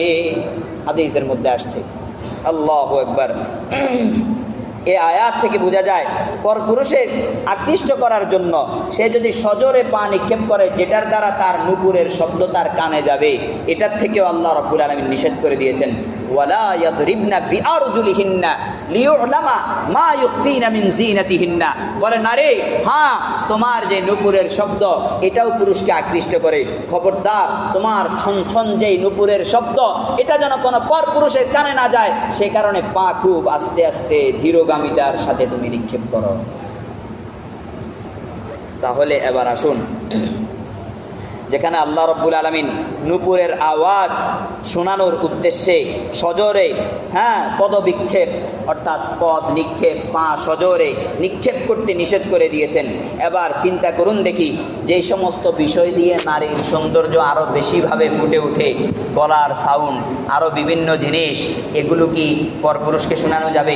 হাদিসের মধ্যে আসছে। আল্লাহু আকবার। এই আয়াত থেকে বোঝা যায় পরপুরুষের আকৃষ্ট করার জন্য সে যদি সজোরে পা নিক্ষেপ করে, যেটার দ্বারা তার নুপুরের শব্দ তার কানে যাবে, এটার থেকেও আল্লাহ রাব্বুল আলামিন নিষেধ করে দিয়েছেন। ওয়ালা ইয়াদরিবনা বিআরজুলিহিন্না লিয়ু'লামা মা ইউখফিনা মিন যিনাতিহিন্না, বলে নারী, হ্যাঁ তোমার যে নুপুরের শব্দ এটাও পুরুষকে আকৃষ্ট করে, খবরদার তোমার ছনছন যেই নুপুরের শব্দ এটা যেন কোনো পরপুরুষের কানে না যায়, সেই কারণে পা খুব আস্তে আস্তে ধীরগামিতার সাথে তুমি নিক্ষেপ করো। তাহলে এবার আসুন, যেখানে আল্লাহ রাব্বুল আলামিন নূপুরের আওয়াজ শোনানোর উদ্দেশ্যে সজোরে পদবিক্ষেপ অর্থাৎ পদ নিক্ষেপ, পা সজোরে নিক্ষেপ করতে নিষেধ করে দিয়েছেন। এবার চিন্তা করুন দেখি, যে সমস্ত বিষয় দিয়ে নারীর সৌন্দর্য আরও বেশিভাবে ফুটে ওঠে, গলার সাউন্ড, আরও বিভিন্ন জিনিস, এগুলো কি পরপুরুষকে শোনানো যাবে?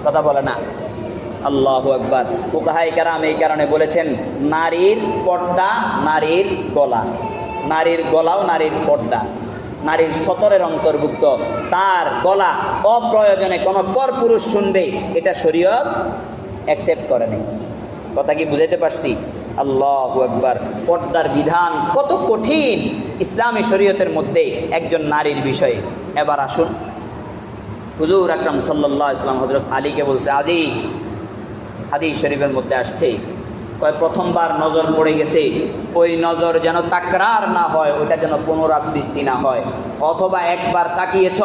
কথা বলে না। আল্লাহু আকবার। ফুকাহায়ে কেরাম এই কারণে বলেছেন নারীর পর্দা নারীর গলা, নারীর গলাও নারীর পর্দা, নারীর সতরের অন্তর্ভুক্ত। তার গলা অপ্রয়োজনে কোনো পরপুরুষ শুনবে, এটা শরীয়ত অ্যাকসেপ্ট করে নাই। কথা কি বুঝাইতে পারছি? আল্লাহু আকবার। পর্দার বিধান কত কঠিন ইসলামী শরীয়তের মধ্যে একজন নারীর বিষয়ে। এবার আসুন, হুজুর আকরাম সাল্লাল্লাহু আলাইহি ওয়াসাল্লাম হযরত আলীকে বলছে, আলী, হাদিস শরীফের মধ্যে আসছে, কয় প্রথমবার নজর পড়ে গেছে, ওই নজর যেন তাকরার না হয়, ওইটা যেন পুনরাবৃত্তি না হয়। অথবা একবার তাকিয়েছ,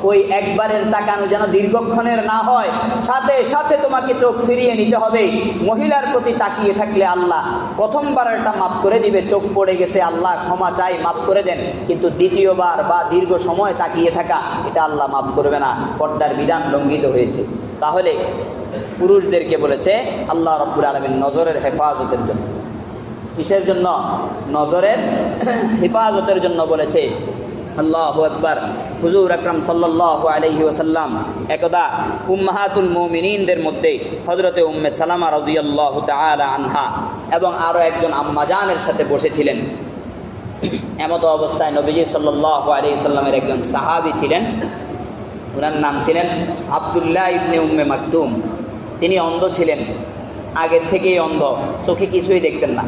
ওই একবারের তাকানো যেন দীর্ঘক্ষণের না হয়, সাথে সাথে তোমাকে চোখ ফিরিয়ে নিতে হবে। মহিলার প্রতি তাকিয়ে থাকলে আল্লাহ প্রথমবারেরটা মাফ করে দিবে, চোখ পড়ে গেছে আল্লাহ ক্ষমা চাই, মাফ করে দেন, কিন্তু দ্বিতীয়বার বা দীর্ঘ সময় তাকিয়ে থাকা, এটা আল্লাহ মাফ করবে না, পর্দার বিধান লঙ্ঘিত হয়েছে। তাহলে পুরুষদেরকে বলেছে আল্লাহ রাব্বুল আলামিন নজরের হেফাজতের জন্য। কিসের জন্য? নজরের হেফাজতের জন্য বলেছে। আল্লাহু আকবার। হুজুর আকরাম সাল্লাল্লাহু আলাইহি ওয়াসাল্লাম একদা উম্মাহাতুল মুমিনিনদের মধ্যে হযরতে উম্মে সালামা রাদিয়াল্লাহু তাআলা আনহা এবং আরও একজন আম্মাজানের সাথে বসেছিলেন। এমতো অবস্থায় নবীজি সাল্লাল্লাহু আলাইহি ওয়াসাল্লামের একজন সাহাবী ছিলেন, ওনার নাম ছিলেন আব্দুল্লাহ ইবনে উম্মে মাকতুম। তিনি অন্ধ ছিলেন, আগের থেকেই অন্ধ, চোখে কিছুই দেখতেন না।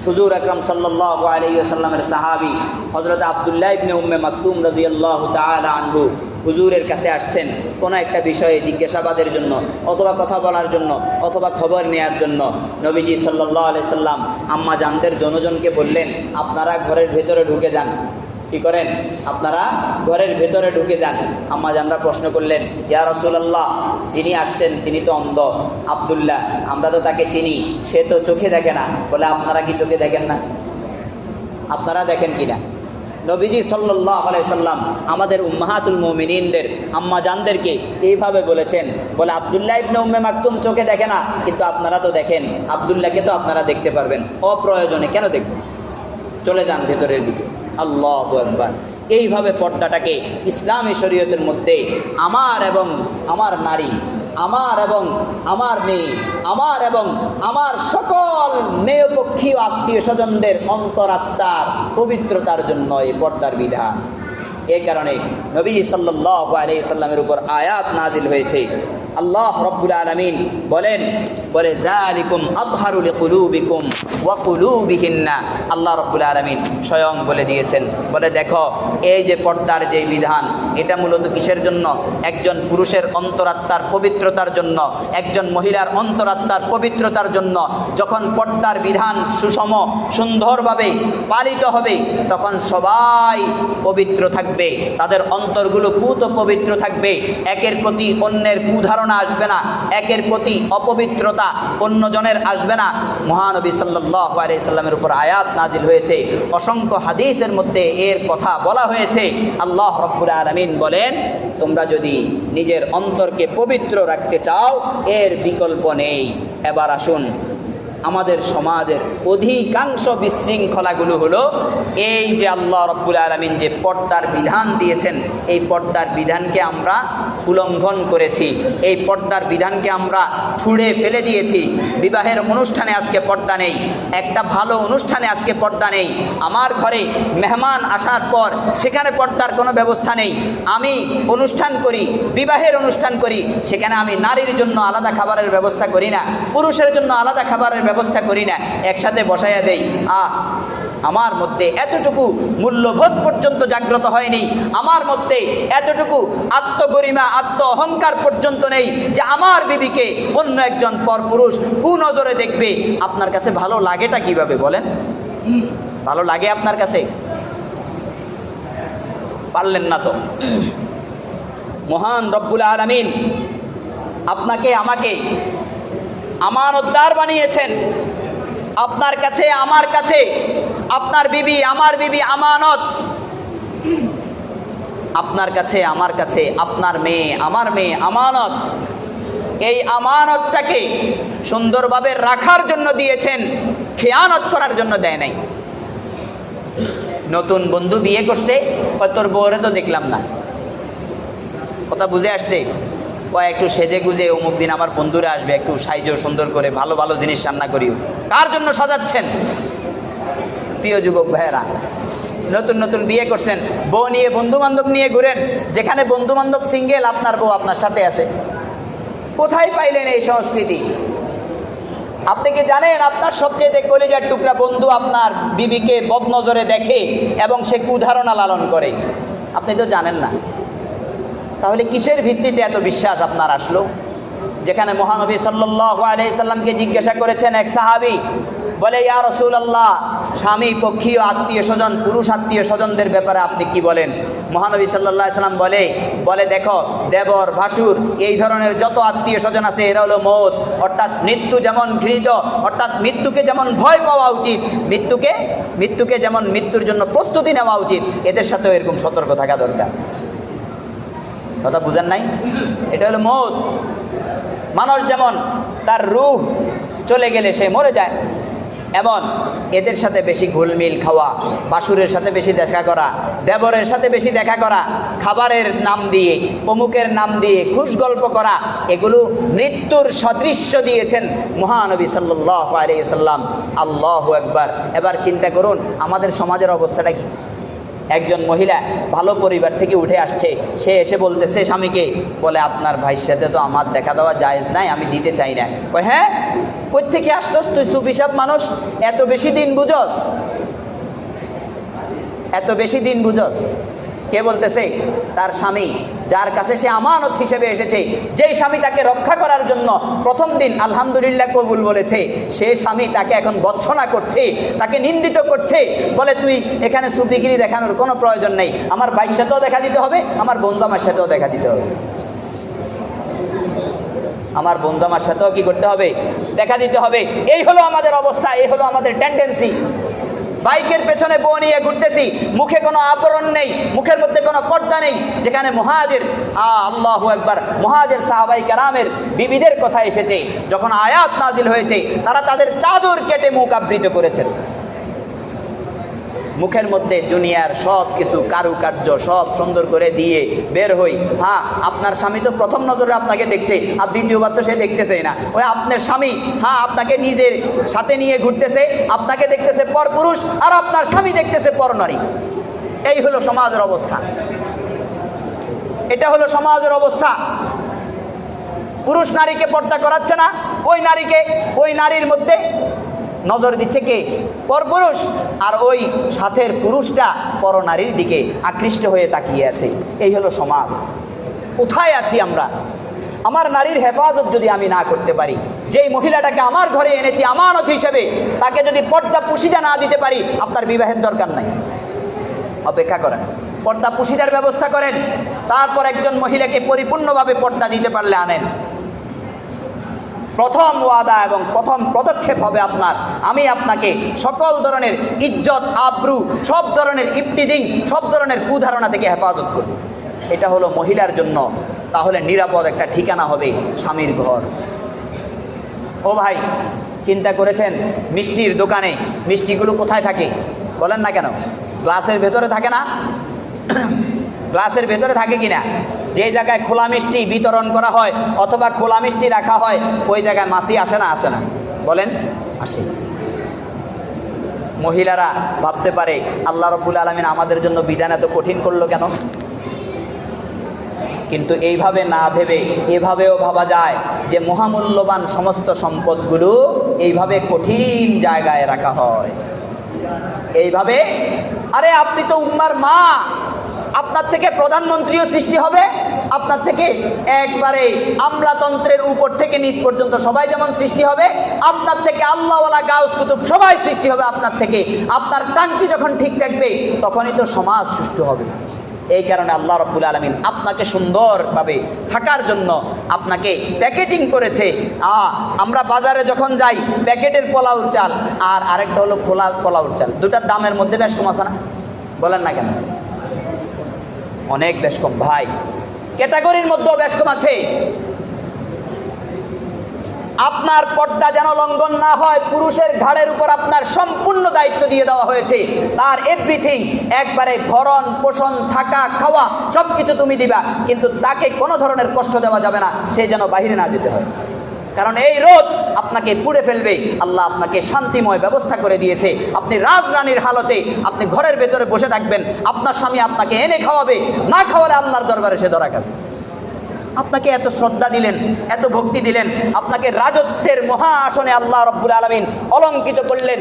হুজুর আকরাম সাল্লাল্লাহু আলাইহি ওয়াসাল্লামের সাহাবী হযরত আব্দুল্লাহ ইবনে উম্মে মাকতুম রাদিয়াল্লাহু তাআলা আনহু হুজুরের কাছে আসছেন কোনো একটা বিষয়ে জিজ্ঞাসাবাদের জন্য, অথবা কথা বলার জন্য, অথবা খবর নেয়ার জন্য। নবীজি সাল্লাল্লাহু আলাইহি সাল্লাম আম্মা জানদের জনজনকে বললেন, আপনারা ঘরের ভেতরে ঢুকে যান। কি করেন? আপনারা ঘরের ভেতরে ঢুকে যান। আম্মা জানরা প্রশ্ন করলেন, ইয়া রাসূলুল্লাহ, যিনি আসছেন তিনি তো অন্ধ, আব্দুল্লাহ, আমরা তো তাকে চিনি, সে তো চোখে দেখে না। বলে, আপনারা কি চোখে দেখেন না? আপনারা দেখেন কিনা? নবীজি সাল্লাল্লাহু আলাইহি সাল্লাম আমাদের উম্মাহাতুল মুমিনিনদের আম্মা জানদেরকে এইভাবে বলেছেন, বলে আব্দুল্লাহ ইবনে উম্মে মাকতুম চোখে দেখে না, কিন্তু আপনারা তো দেখেন, আব্দুল্লাহকে তো আপনারা দেখতে পারবেন, অপ্রয়োজনে কেন দেখবেন? চলে যান ভেতরের দিকে। আল্লাহু আকবার। এইভাবে পর্দাটাকে ইসলামী শরীয়তের মধ্যে আমার এবং আমার নারী, আমার এবং আমার মেয়ে, আমার এবং আমার সকল মেয়পক্ষীয় আত্মীয় স্বজনদের অন্তরাত্মার পবিত্রতার জন্য এই পর্দার বিধান। এই কারণে নবী সাল্লাল্লাহু আলাইহি সাল্লামের উপর আয়াত নাজিল হয়েছে। আল্লাহ রাব্বুল আলামিন বলেন, বলে যালিকুম আতহারু লিকুলুবিকুম ওয়া কুলুবিহিন্না। আল্লাহ রাব্বুল আলামিন স্বয়ং বলে দিয়েছেন, বলে দেখো, এই যে পর্দার যে বিধান, এটা মূলত কিসের জন্য? একজন পুরুষের অন্তরাত্মার পবিত্রতার জন্য, একজন মহিলার অন্তরাত্মার পবিত্রতার জন্য। যখন পর্দার বিধান সুষম সুন্দরভাবে পালিত হবে, তখন সবাই পবিত্র থাকবে, তাদের অন্তরগুলো পুত পবিত্র থাকবে, একের প্রতি অন্যের কুধারণা আসবে না, একের প্রতি অপবিত্রতা অন্যজনের আসবে না। মহানবী সাল্লাল্লাহু আলাইহি সাল্লামের উপর আয়াত নাজিল হয়েছে, অসংখ্য হাদিসের মধ্যে এর কথা বলা হয়েছে। আল্লাহ রাব্বুল আলামিন বলেন, তোমরা যদি নিজের অন্তরকে পবিত্র রাখতে চাও, এর বিকল্প নেই। এবার আসুন, আমাদের সমাজের অধিকাংশ বিশৃঙ্খলাগুলো হলো এই যে আল্লাহ রাব্বুল আলামিন যে পর্দার বিধান দিয়েছেন, এই পর্দার বিধানকে আমরা উল্লঙ্ঘন করেছি, এই পর্দার বিধানকে আমরা ছুঁড়ে ফেলে দিয়েছি। বিবাহের অনুষ্ঠানে আজকে পর্দা নেই, একটা ভালো অনুষ্ঠানে আজকে পর্দা নেই। আমার ঘরে মেহমান আসার পর সেখানে পর্দার কোনো ব্যবস্থা নেই। আমি অনুষ্ঠান করি, বিবাহের অনুষ্ঠান করি, সেখানে আমি নারীর জন্য আলাদা খাবারের ব্যবস্থা করি না, পুরুষের জন্য আলাদা খাবারের ব্যবস্থা করি না, একসাথে বসাইয়া দেই। আমার মধ্যে এতটুকু মূল্যবোধ পর্যন্ত জাগ্রত হয়নি, আমার মধ্যে এতটুকু আত্মগরিমা আত্ম অহংকার পর্যন্ত নেই যে আমার বিবিকে অন্য একজন পরপুরুষ কুনজরে দেখবে। আপনার কাছে ভালো লাগেটা কিভাবে বলেন? ভালো লাগে আপনার কাছে? পারলেন না তো। মহান রব্বুল আলামিন আপনাকে আমাকে আমানতদার বানিয়েছেন। আপনার কাছে আমার কাছে আপনার বিবি আমার বিবি আমানত, আপনার কাছে আমার কাছে আপনার মেয়ে আমার মেয়ে আমানত। এই আমানতটাকে সুন্দরভাবে রাখার জন্য দিয়েছেন, খেয়ানত করার জন্য দেয় নাই। নতুন বন্ধু বিয়ে করছে, তোর বউরে তো দেখলাম না, কথা বুঝে আসছে, একটু সেজে গুজে অমুক দিন আমার বন্ধুরা আসবে, একটু সাইজো সুন্দর করে ভালো ভালো জিনিস রান্না করিও। কার জন্য সাজাচ্ছেন? প্রিয় যুবক ভাইয়েরা, নতুন নতুন বিয়ে করছেন, বউ নিয়ে বন্ধু বান্ধব নিয়ে ঘুরেন, যেখানে বন্ধু বান্ধব সিঙ্গেল, আপনার বউ আপনার সাথে আছে। কোথায় পাইলেন এই সংস্কৃতি? আপনি কি জানেন আপনার সবচেয়ে কলিজার টুকরা বন্ধু আপনার বিবিকে বদনজরে দেখে এবং সে কুধারণা লালন করে? আপনি তো জানেন না। তাহলে কিসের ভিত্তিতে এত বিশ্বাস আপনার আসলো? যেখানে মহানবী সাল্লাল্লাহু আলাইহি সাল্লামকে জিজ্ঞাসা করেছেন এক সাহাবী, বলে ইয়া রাসূলুল্লাহ, স্বামী পক্ষীয় আত্মীয় স্বজন, পুরুষ আত্মীয় স্বজনদের ব্যাপারে আপনি কি বলেন? মহানবী সাল্লাল্লাহু আলাইহি সাল্লাম বলে দেখো, দেবর ভাসুর এই ধরনের যত আত্মীয় স্বজন আছে এরা হলো মওত, অর্থাৎ মৃত্যু যেমন ঘৃণিত, অর্থাৎ মৃত্যুকে যেমন ভয় পাওয়া উচিত, মৃত্যুকে যেমন মৃত্যুর জন্য প্রস্তুতি নেওয়া উচিত, এদের সাথেও এরকম সতর্ক থাকা দরকার। কথা বুঝেন নাই? এটা হলো মওত। মানুষ যেমন তার রূহ চলে গেলে সে মরে যায়, এমন এদের সাথে বেশি ঘুলমিল খাওয়া, বাসুরের সাথে বেশি দেখা করা, দেবরের সাথে বেশি দেখা করা, খাবারের নাম দিয়ে, অমুকের নাম দিয়ে খুশ গল্প করা, এগুলো মৃত্যুর সদৃশ্য দিয়েছেন মহানবী সাল্লাল্লাহু আলাইহি সাল্লাম। আল্লাহু আকবার। এবার চিন্তা করুন আমাদের সমাজের অবস্থাটা কি? একজন মহিলা ভালো পরিবার থেকে উঠে আসছে, সে এসে বলতেছে স্বামীকে, বলে আপনার ভাইয়ের সাথে তো আমার দেখা দেওয়া জায়েজ নাই, আমি দিতে চাই না। কয় হ্যাঁ, কই থেকে আসছস তুই? সুফি সাহেব মানুষ, এত বেশি দিন বুঝস? এত বেশি দিন বুঝস? কে বলতেছে? তার স্বামী, যার কাছে সে আমানত হিসেবে এসেছে, যেই স্বামী তাকে রক্ষা করার জন্য প্রথম দিন আলহামদুলিল্লাহ কবুল বলেছে, সে স্বামী তাকে এখন ভৎসনা করছে, তাকে নিন্দিত করছে, বলে তুই এখানে সুফিগিরি দেখানোর কোনো প্রয়োজন নেই, আমার ভাইয়ের সাথেও দেখা দিতে হবে, আমার বন্ধুমার সাথেও দেখা দিতে হবে, আমার বন্ধুমার সাথেও কি করতে হবে? দেখা দিতে হবে। এই হলো আমাদের অবস্থা, এই হলো আমাদের টেন্ডেন্সি। বাইকের পেছনে বউ নিয়ে ঘুরতেছি, মুখে কোনো আবরণ নেই, মুখের মধ্যে কোনো পর্দা নেই। যেখানে মুহাজির, আল্লাহু আকবার, মুহাজির সাহাবাই কেরামের বিবিদের কথা এসেছে, যখন আয়াত নাজিল হয়েছে তারা তাদের চাদর কেটে মুখ আবৃত করেছেন। মুখের মধ্যে দুনিয়ার সব কিছু কারুকার্য সব সুন্দর করে দিয়ে বের হই। হ্যাঁ, আপনার স্বামী তো প্রথম নজরে আপনাকে দেখছে, আর দ্বিতীয়বার তো সে দেখতেছেই না। ওই আপনার স্বামী, হ্যাঁ, আপনাকে নিজের সাথে নিয়ে ঘুরতেছে, আপনাকে দেখতেছে পর পুরুষ, আর আপনার স্বামী দেখতেছে পর নারী। এই হলো সমাজের অবস্থা, এটা হলো সমাজের অবস্থা। পুরুষ নারীকে পর্দা করাচ্ছে না, ওই নারীর মধ্যে নজর দিচ্ছে কে? পরপুরুষ। আর ওই সাথের পুরুষটা পরনারীর দিকে আকৃষ্ট হয়ে তাকিয়ে আছে। এই হলো সমাজ। কোথায় আছি আমরা? আমার নারীর হেফাজত যদি আমি না করতে পারি, যেই মহিলাটাকে আমার ঘরে এনেছি আমানত হিসেবে, তাকে যদি পর্দা পুশিদা না দিতে পারি, আপনার বিবাহের দরকার নাই, অপেক্ষা করেন, পর্দা পুশিদার ব্যবস্থা করেন, তারপর একজন মহিলাকে পরিপূর্ণভাবে পর্দা দিতে পারলে আনেন। প্রথম ওয়াদা এবং প্রথম পদক্ষেপ হবে আপনার, আমি আপনাকে সকল ধরনের ইজ্জত আবরু, সব ধরনের ইফটিজিং, সব ধরনের কুধারণা থেকে হেফাজত করব। এটা হলো মহিলার জন্য তাহলে নিরাপদ একটা ঠিকানা হবে স্বামীর ঘর। ও ভাই, চিন্তা করেছেন মিষ্টির দোকানে মিষ্টিগুলো কোথায় থাকে? বলেন না কেন? গ্লাসের ভেতরে থাকে না? গ্লাসের ভেতরে থাকে কিনা? যে জায়গায় খোলা মিষ্টি বিতরণ করা হয় অথবা খোলা মিষ্টি রাখা হয়, ওই জায়গায় মাছি আসে না? আসে না? বলেন, আসে। মহিলারা ভাবতে পারে আল্লাহ রাব্বুল আলামিন আমাদের জন্য বিধান এত কঠিন করলো কেন? কিন্তু এইভাবে না ভেবে এভাবেও ভাবা যায় যে মহামূল্যবান সমস্ত সম্পদগুলো এইভাবে কঠিন জায়গায় রাখা হয়। এইভাবে, আরে আপনি তো উম্মার মা, আপনার থেকে প্রধানমন্ত্রীও সৃষ্টি হবে, আপনার থেকে একবারে আমলাতন্ত্রের উপর থেকে নিচ পর্যন্ত সবাই যেমন সৃষ্টি হবে, আপনার থেকে আল্লাহওয়ালা গাউস কুতুব সবাই সৃষ্টি হবে আপনার থেকে। আপনার টাঙ্কি যখন ঠিক থাকবে তখনই তো সমাজ সুষ্ঠু হবে। এই কারণে আল্লাহ রাব্বুল আলামিন আপনাকে সুন্দরভাবে থাকার জন্য আপনাকে প্যাকেটিং করেছে। আমরা বাজারে যখন যাই প্যাকেটের পোলাওর চাল আর আরেকটা হলো খোলা পোলাওর চাল, দুটার দামের মধ্যে বেশ কম আছে না? বলেন না কেন? অনেক বেশ কম ভাই, ক্যাটাগরির মধ্যেও বেশ কম আছে। আপনার পর্দা যেন লঙ্ঘন না হয়, পুরুষের ঘাড়ের উপর আপনার সম্পূর্ণ দায়িত্ব দিয়ে দেওয়া হয়েছে। তার এভরিথিং, একবারে ভরণ পোষণ থাকা খাওয়া সব কিছু তুমি দিবা, কিন্তু তাকে কোনো ধরনের কষ্ট দেওয়া যাবে না, সে যেন বাহিরে না যেতে হয়। কারণ এই রোদ আপনাকে পুড়ে ফেলবে। আল্লাহ আপনাকে শান্তিময় ব্যবস্থা করে দিয়েছে। আপনি রাজরানীর হালতে আপনি ঘরের ভেতরে বসে থাকবেন, আপনার স্বামী আপনাকে এনে খাওয়াবে, না খাওয়ালে আল্লাহর দরবারে সে ধরা খাবে। আপনাকে এত শ্রদ্ধা দিলেন, এত ভক্তি দিলেন, আপনাকে রাজত্বের মহা আসনে আল্লাহ রব্বুল আলামিন অলঙ্কিত করলেন।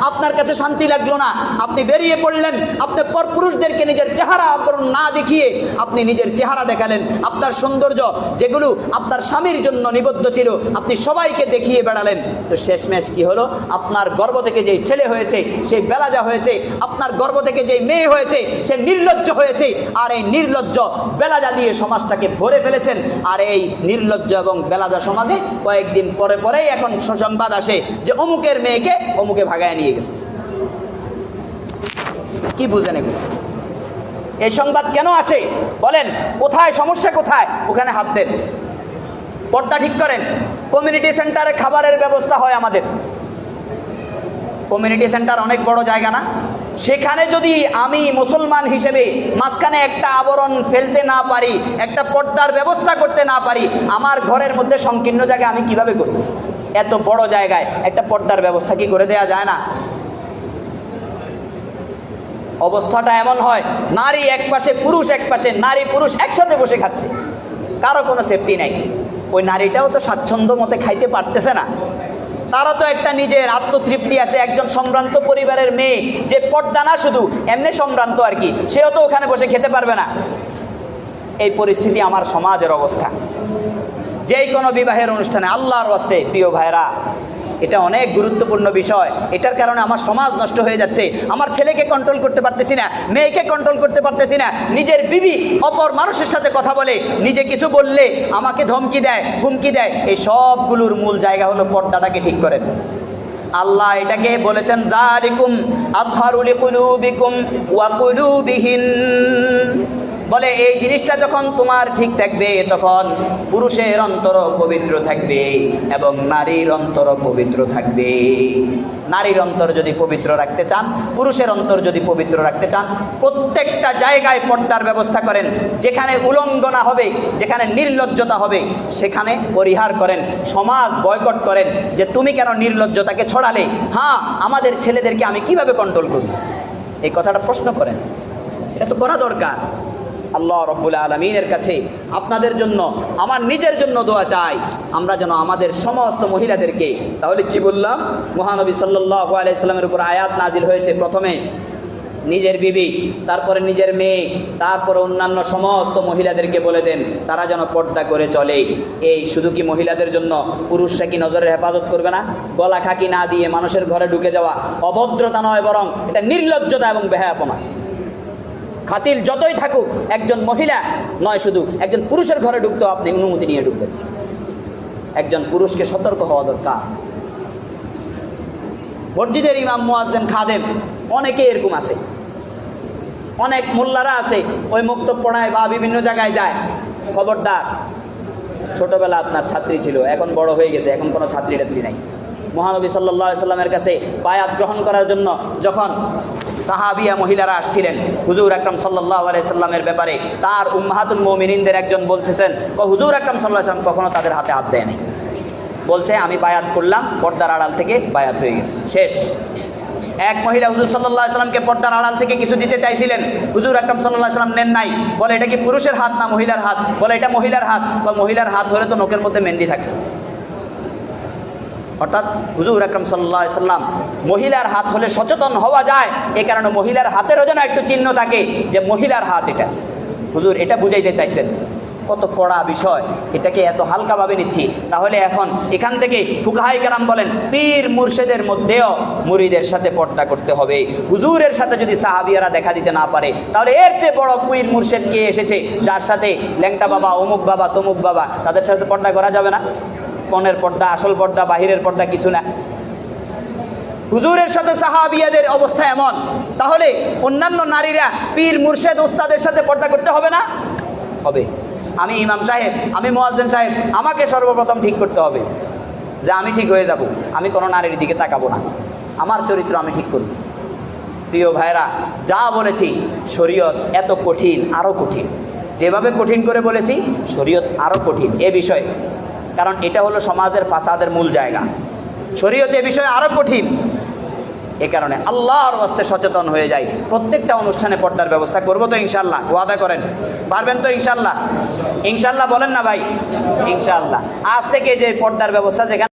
আপনার কাছে শান্তি লাগলো না, আপনি বেরিয়ে পড়লেন, আপনি পরপুরুষদেরকে নিজের চেহারা আবরণ না দেখিয়ে আপনি নিজের চেহারা দেখালেন। আপনার সৌন্দর্য যেগুলো আপনার স্বামীর জন্য নিবদ্ধ ছিল আপনি সবাইকে দেখিয়ে বেড়ালেন। তো শেষমেশ কি হলো? আপনার গর্ভ থেকে যেই ছেলে হয়েছে সেই বেলাজা হয়েছে, আপনার গর্ভ থেকে যেই মেয়ে হয়েছে সে নির্লজ্জ হয়েছে। আর এই নির্লজ্জ বেলাজা দিয়ে সমাজটাকে ভরে ফেলেছেন। আর এই নির্লজ্জ এবং বেলাজা সমাজে কয়েকদিন পরে পরেই এখন সুসংবাদ আসে যে অমুকের মেয়েকে অমুকে ভাগায় নিয়ে গেছে। কি বুঝেন এগুলো? এই সংবাদ কেন আসে বলেন? কোথায় সমস্যা, কোথায়? ওখানে হাত দেন, পর্দা ঠিক করেন। কমিউনিটি সেন্টারে খাবারের ব্যবস্থা হয় আমাদের। কমিউনিটি সেন্টার অনেক বড় জায়গা না? সেখানে যদি আমি মুসলমান হিসেবে মাঝখানে একটা আবরণ ফেলতে না পারি, একটা পর্দার ব্যবস্থা করতে না পারি, আমার ঘরের মধ্যে সংকীর্ণ জায়গা আমি কিভাবে করব? এত বড় জায়গায় একটা পর্দার ব্যবস্থা কি করে দেয়া যায় না? অবস্থাটা এমন হয়, নারী এক পাশে, পুরুষ এক পাশে, নারী পুরুষ একসাথে বসে খাচ্ছে, কারো কোনো সেফটি নাই। ওই নারীটাও তো স্বাচ্ছন্দ্য মতে খাইতে পারতেছে না, তারও তো একটা নিজের আত্মতৃপ্তি আছে। একজন সম্ভ্রান্ত পরিবারের মেয়ে, যে পর্দা না শুধু এমনি সম্ভ্রান্ত আর কি, সেও তো ওখানে বসে খেতে পারবে না। এই পরিস্থিতি আমার সমাজের অবস্থা। যেই কোনো বিবাহের অনুষ্ঠানে, আল্লাহর ওয়াস্তে প্রিয় ভাইরা, এটা অনেক গুরুত্বপূর্ণ বিষয়। এটার কারণে আমার সমাজ নষ্ট হয়ে যাচ্ছে। আমার ছেলেকে কন্ট্রোল করতে পারতেছি না, মেয়েকে কন্ট্রোল করতে পারতেছি না। নিজের বিবি অপর মানুষের সাথে কথা বলে, নিজে কিছু বললে আমাকে ধমকি দেয়, হুমকি দেয়। এই সবগুলোর মূল জায়গা হলো পর্দাটাকে ঠিক করেন। আল্লাহ এটাকে বলেছেন যালিকুম আতহারু লিকুলুবিকুম ওয়া কুলুবিহিন। বলে এই জিনিসটা যখন তোমার ঠিক থাকবে তখন পুরুষের অন্তর পবিত্র থাকবে এবং নারীর অন্তর পবিত্র থাকবে। নারীর অন্তর যদি পবিত্র রাখতে চান, পুরুষের অন্তর যদি পবিত্র রাখতে চান, প্রত্যেকটা জায়গায় পর্দার ব্যবস্থা করেন। যেখানে উলঙ্ঘনা হবে, যেখানে নির্লজ্জতা হবে, সেখানে পরিহার করেন। সমাজ বয়কট করেন যে তুমি কেন নির্লজ্জতাকে ছড়ালে? আমাদের ছেলেদেরকে আমি কিভাবে কন্ট্রোল করব? এই কথাটা প্রশ্ন করেন। এটা তো করা দরকার। আল্লাহ রব্বুল আলামিনের কাছে আপনাদের জন্য, আমার নিজের জন্য দোয়া চাই, আমরা যেন আমাদের সমস্ত মহিলাদেরকে, তাহলে কি বললাম, মহানবী সাল্লাল্লাহু আলাইহি সাল্লামের উপর আয়াত নাজিল হয়েছে। প্রথমে নিজের বিবি, তারপরে নিজের মেয়ে, তারপরে অন্যান্য সমস্ত মহিলাদেরকে বলে দেন তারা যেন পর্দা করে চলে। এই শুধু কি মহিলাদের জন্য? পুরুষরা কি নজরের হেফাজত করবে না? গলা খাকি না দিয়ে মানুষের ঘরে ঢুকে যাওয়া অভদ্রতা নয়, বরং এটা নির্লজ্জতা এবং বেহায়াপনা। খাতির যতই থাকুক, একজন মহিলা নয়, শুধু একজন পুরুষের ঘরে ঢুকতেও আপনি অনুমতি নিয়ে ঢুকবেন। একজন পুরুষকে সতর্ক হওয়া দরকার। মসজিদের ইমাম, মুয়াজ্জিন, খাদেম অনেকে এরকম আছে। অনেক মোল্লারা আছে ওই মুক্তব পড়ায় বা বিভিন্ন জায়গায় যায়। খবরদার, ছোটবেলা আপনার ছাত্রী ছিল, এখন বড় হয়ে গেছে, এখন কোনো ছাত্রী টাত্রী নাই। মহানবী সাল্লাল্লাহু আলাইহি সাল্লামের কাছে বায়াত গ্রহণ করার জন্য যখন সাহাবিয়া মহিলারা আসছিলেন হুজুর আকরাম সাল্লাল্লাহু আলাইহি সাল্লামের ব্যাপারে, তার উম্মাহাতুল মুমিনিনদের একজন বলতেছেন, হুজুর আকরাম সাল্লাল্লাহু আলাইহি সাল্লাম কখনো তাদের হাতে হাত দেয় নাই। বলছে আমি বায়াত করলাম, পর্দার আড়াল থেকে বায়াত হয়ে গেছে, শেষ। এক মহিলা হুজুর সাল্লাল্লাহু আলাইহি সাল্লামকে পর্দার আড়াল থেকে কিছু দিতে চাইছিলেন, হুজুর আকরাম সাল্লাল্লাহু আলাইহি সাল্লাম নেন নাই। বলে এটা কি পুরুষের হাত না মহিলার হাত? বলে এটা মহিলার হাত। বা মহিলার হাত হলে তো নখের মধ্যে মেহেন্দি থাকতো। অর্থাৎ হুজুর আকরাম সাল্লাল্লাহু আলাইহি সাল্লাম, মহিলার হাত হলে সচেতন হওয়া যায়, এ কারণে মহিলার হাতেরও যেন একটু চিহ্ন থাকে যে মহিলার হাত এটা। হুজুর এটা বুঝাইতে চাইছেন। কত কড়া বিষয়, এটাকে এত হালকাভাবে নিচ্ছি। তাহলে এখন এখান থেকে ফুকাহায়ে কেরাম বলেন, পীর মুর্শিদের মধ্যেও মুরিদের সাথে পর্দা করতে হবে। হুজুরের সাথে যদি সাহাবিয়ারা দেখা দিতে না পারে, তাহলে এর চেয়ে বড় পীর মুর্শিদ কে এসেছে, যার সাথে ল্যাংটা বাবা, অমুক বাবা, তমুক বাবা, তাদের সাথে পর্দা করা যাবে না? মনের পর্দা, আসল পর্দা, বাহিরের পর্দা কিছু না। হুজুরের সাথে সাহাবিয়াদের অবস্থা এমন, তাহলে অন্যান্য নারীরা পীর মুর্শিদ উস্তাদের সাথে পর্দা করতে হবে না? হবে। আমি ইমাম সাহেব, আমি মুয়াজ্জিন সাহেব, আমাকে সর্বপ্রথম ঠিক করতে হবে যে আমি ঠিক হয়ে যাব, আমি কোনো নারীর দিকে তাকাবো না, আমার চরিত্র আমি ঠিক করব। প্রিয় ভাইরা, যা বলেছি শরীয়ত এত কঠিন, আরও কঠিন। যেভাবে কঠিন করে বলেছি, শরীয়ত আরও কঠিন এ বিষয়ে, কারণ এটা হলো সমাজের ফাসাদের মূল জায়গা। শরীয়ত এ বিষয়ে আরও কঠিন। এ কারণে আল্লাহর ওয়াস্তে সচেতন হয়ে যাই, প্রত্যেকটা অনুষ্ঠানে পর্দার ব্যবস্থা করবো তো ইনশাল্লাহ, ওয়াদা করেন, পারবেন তো ইনশাল্লাহ? ইনশাল্লাহ বলেন না ভাই, ইনশাল্লাহ। আজ থেকে যে পর্দার ব্যবস্থা যেখানে